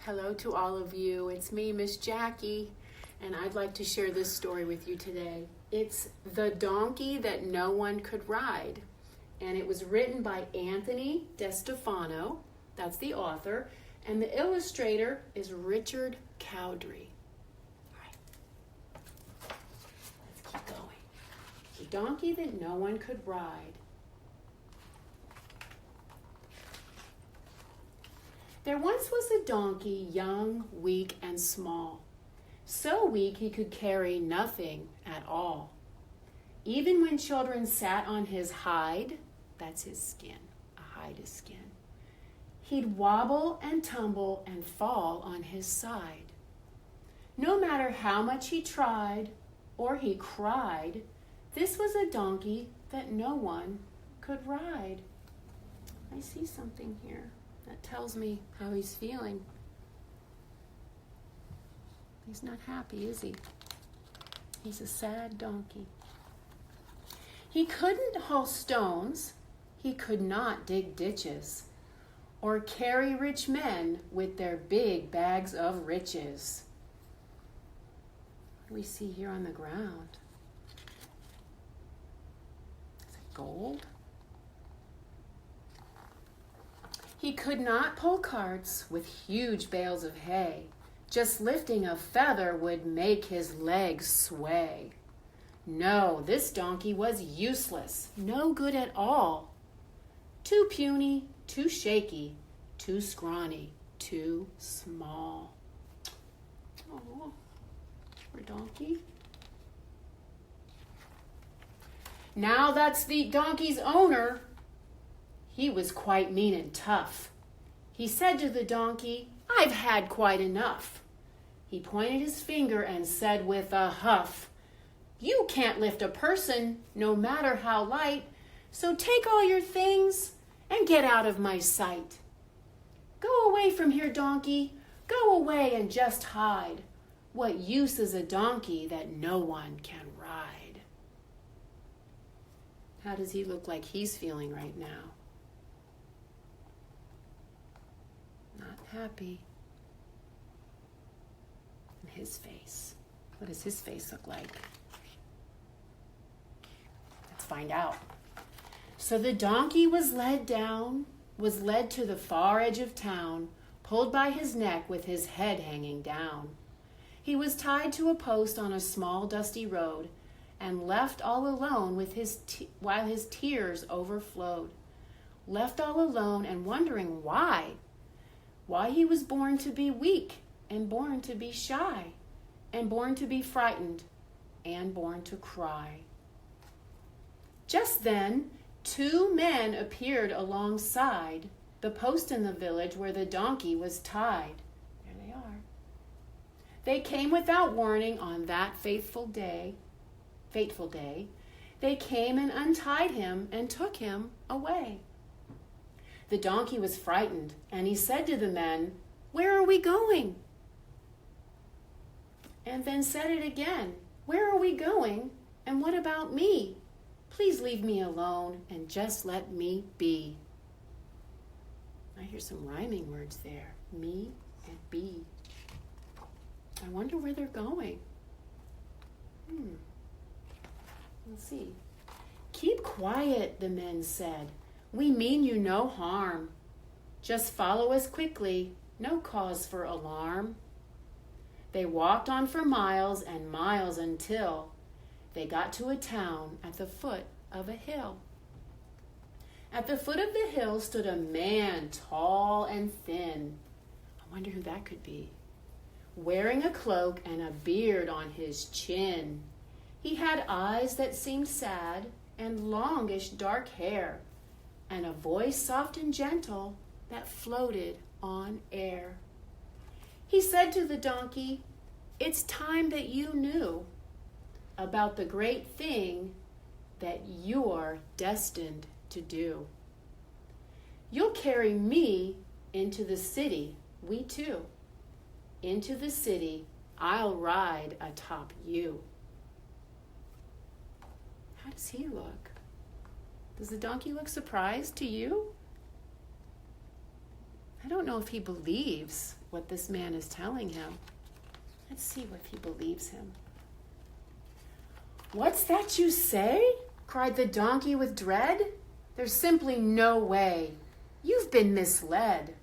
Hello to all of you. It's me, Miss Jackie, and I'd like to share this story with you today. It's The Donkey That No One Could Ride, and it was written by Anthony DeStefano, that's the author, and the illustrator is Richard Cowdery. All right, let's keep going. The Donkey That No One Could Ride. There once was a donkey, young, weak, and small. So weak he could carry nothing at all. Even when children sat on his hide, that's his skin, a hide is skin, he'd wobble and tumble and fall on his side. No matter how much he tried or he cried, this was a donkey that no one could ride. I see something here. That tells me how he's feeling. He's not happy, is he? He's a sad donkey. He couldn't haul stones. He could not dig ditches or carry rich men with their big bags of riches. What do we see here on the ground? Is it gold? He could not pull carts with huge bales of hay. Just lifting a feather would make his legs sway. No, this donkey was useless, no good at all. Too puny, too shaky, too scrawny, too small. Oh, poor donkey. Now that's the donkey's owner. He was quite mean and tough. He said to the donkey, "I've had quite enough." He pointed his finger and said with a huff, "You can't lift a person, no matter how light, so take all your things and get out of my sight. Go away from here, donkey, go away and just hide. What use is a donkey that no one can ride?" How does he look like he's feeling right now? Not happy. And his face. What does his face look like? Let's find out. So the donkey was led to the far edge of town, pulled by his neck with his head hanging down. He was tied to a post on a small dusty road and left all alone with while his tears overflowed. Left all alone and wondering why he was born to be weak and born to be shy and born to be frightened and born to cry. Just then, two men appeared alongside the post in the village where the donkey was tied. There they are. They came without warning on that fateful day. They came and untied him and took him away. The donkey was frightened, and he said to the men, "Where are we going?" And then said it again, "Where are we going? And what about me? Please leave me alone and just let me be." I hear some rhyming words there. Me and be. I wonder where they're going. Let's see. "Keep quiet," the men said. "We mean you no harm. Just follow us quickly, no cause for alarm." They walked on for miles and miles until they got to a town at the foot of a hill. At the foot of the hill stood a man, tall and thin. I wonder who that could be. Wearing a cloak and a beard on his chin. He had eyes that seemed sad and longish dark hair, and a voice soft and gentle that floated on air. He said to the donkey, "It's time that you knew about the great thing that you're destined to do. You'll carry me into the city, we two. Into the city, I'll ride atop you." How does he look? Does the donkey look surprised to you? I don't know if he believes what this man is telling him. Let's see if he believes him. "What's that you say?" cried the donkey with dread. "There's simply no way. You've been misled.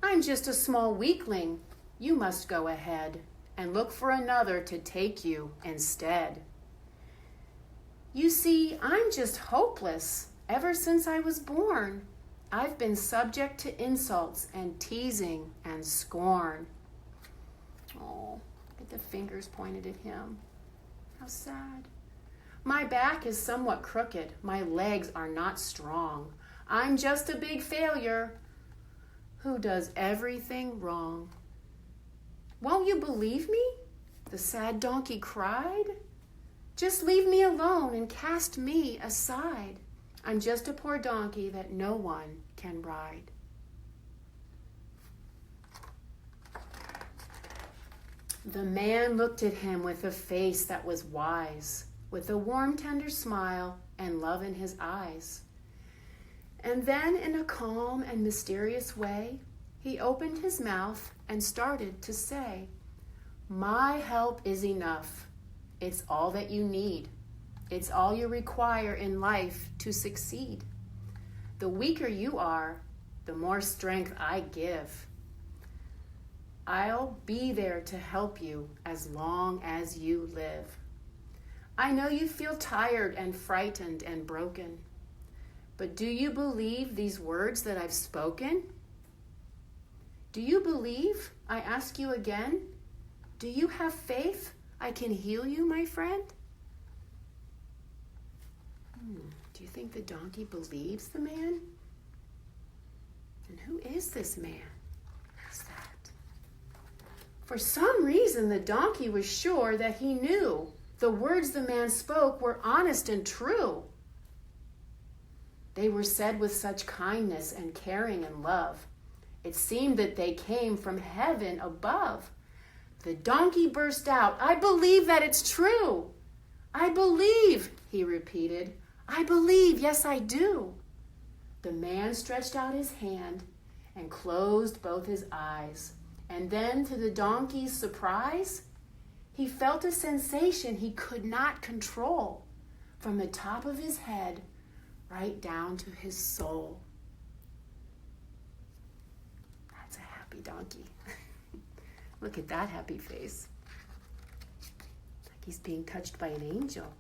I'm just a small weakling. You must go ahead and look for another to take you instead. You see, I'm just hopeless. Ever since I was born, I've been subject to insults and teasing and scorn." Oh, get the fingers pointed at him. How sad. "My back is somewhat crooked. My legs are not strong. I'm just a big failure who does everything wrong." "Won't you believe me?" the sad donkey cried. "Just leave me alone and cast me aside. I'm just a poor donkey that no one can ride." The man looked at him with a face that was wise, with a warm, tender smile and love in his eyes. And then, in a calm and mysterious way, he opened his mouth and started to say, "My help is enough. It's all that you need. It's all you require in life to succeed. The weaker you are, the more strength I give. I'll be there to help you as long as you live. I know you feel tired and frightened and broken, but do you believe these words that I've spoken? Do you believe? I ask you again. Do you have faith I can heal you, my friend?" Do you think the donkey believes the man? And who is this man? Who's that? For some reason, the donkey was sure that he knew the words the man spoke were honest and true. They were said with such kindness and caring and love. It seemed that they came from heaven above. The donkey burst out, "I believe that it's true. I believe," he repeated. "I believe, yes, I do." The man stretched out his hand and closed both his eyes. And then, to the donkey's surprise, he felt a sensation he could not control from the top of his head right down to his soul. That's a happy donkey. Look at that happy face. Like he's being touched by an angel.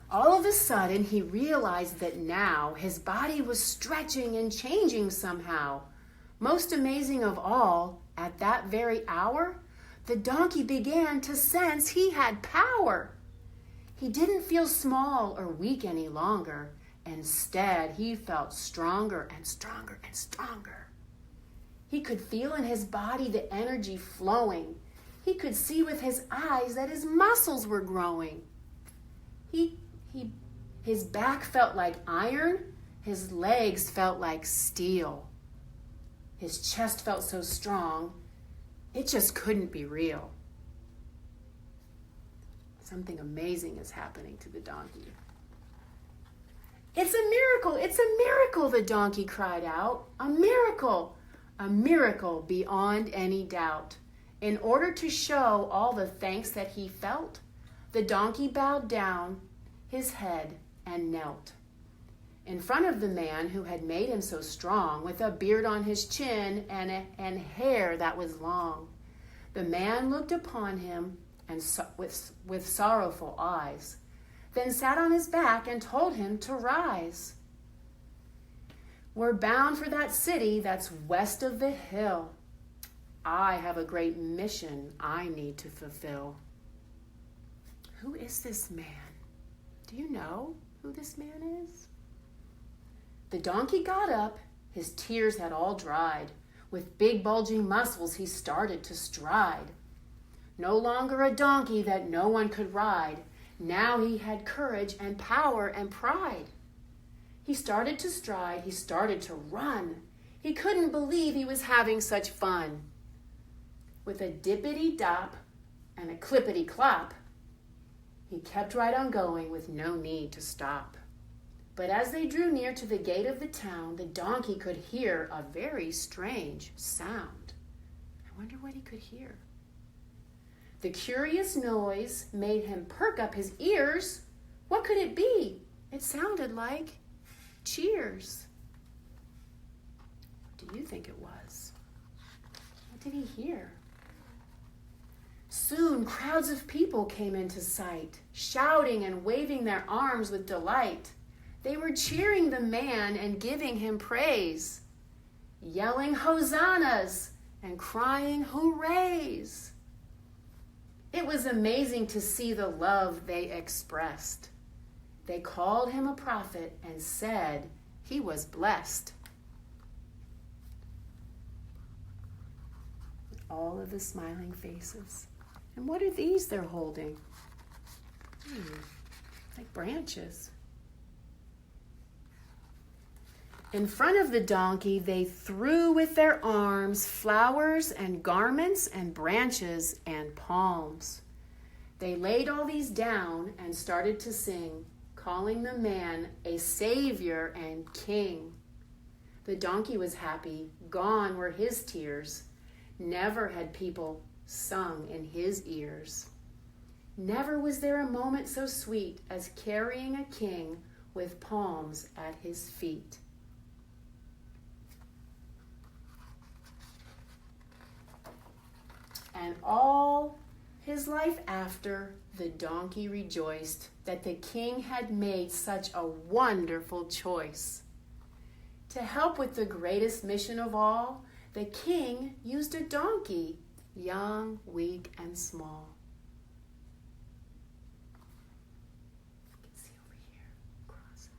All of a sudden, he realized that now his body was stretching and changing somehow. Most amazing of all, at that very hour, the donkey began to sense he had power. He didn't feel small or weak any longer. Instead, he felt stronger and stronger and stronger. He could feel in his body the energy flowing. He could see with his eyes that his muscles were growing. His back felt like iron. His legs felt like steel. His chest felt so strong, it just couldn't be real. Something amazing is happening to the donkey. "It's a miracle! It's a miracle!" the donkey cried out. "A miracle! A miracle beyond any doubt." In order to show all the thanks that he felt, the donkey bowed down his head and knelt in front of the man who had made him so strong, with a beard on his chin and hair that was long. The man looked upon him and with sorrowful eyes, then sat on his back and told him to rise. "We're bound for that city that's west of the hill. I have a great mission I need to fulfill." Who is this man? Do you know who this man is? The donkey got up. His tears had all dried. With big bulging muscles, he started to stride. No longer a donkey that no one could ride. Now he had courage and power and pride. He started to stride. He started to run. He couldn't believe he was having such fun. With a dippity-dop and a clippity-clop, he kept right on going with no need to stop. But as they drew near to the gate of the town, the donkey could hear a very strange sound. I wonder what he could hear. The curious noise made him perk up his ears. What could it be? It sounded like cheers. What do you think it was? What did he hear? Soon crowds of people came into sight, shouting and waving their arms with delight. They were cheering the man and giving him praise, yelling hosannas and crying hoorays. It was amazing to see the love they expressed. They called him a prophet and said he was blessed. All of the smiling faces. And what are these they're holding? Like branches. In front of the donkey, they threw with their arms flowers and garments and branches and palms. They laid all these down and started to sing, calling the man a savior and king. The donkey was happy. Gone were his tears. Never had people sung in his ears. Never was there a moment so sweet as carrying a king with palms at his feet. And all his life after, the donkey rejoiced that the king had made such a wonderful choice. To help with the greatest mission of all, the king used a donkey, young, weak, and small. You can see over here, crosses.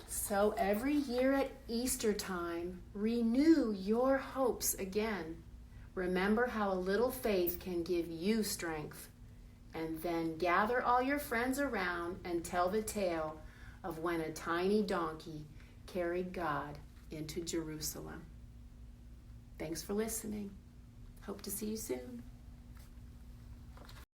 So every year at Easter time, renew your hopes again. Remember how a little faith can give you strength. And then gather all your friends around and tell the tale of when a tiny donkey carried God into Jerusalem. Thanks for listening. Hope to see you soon.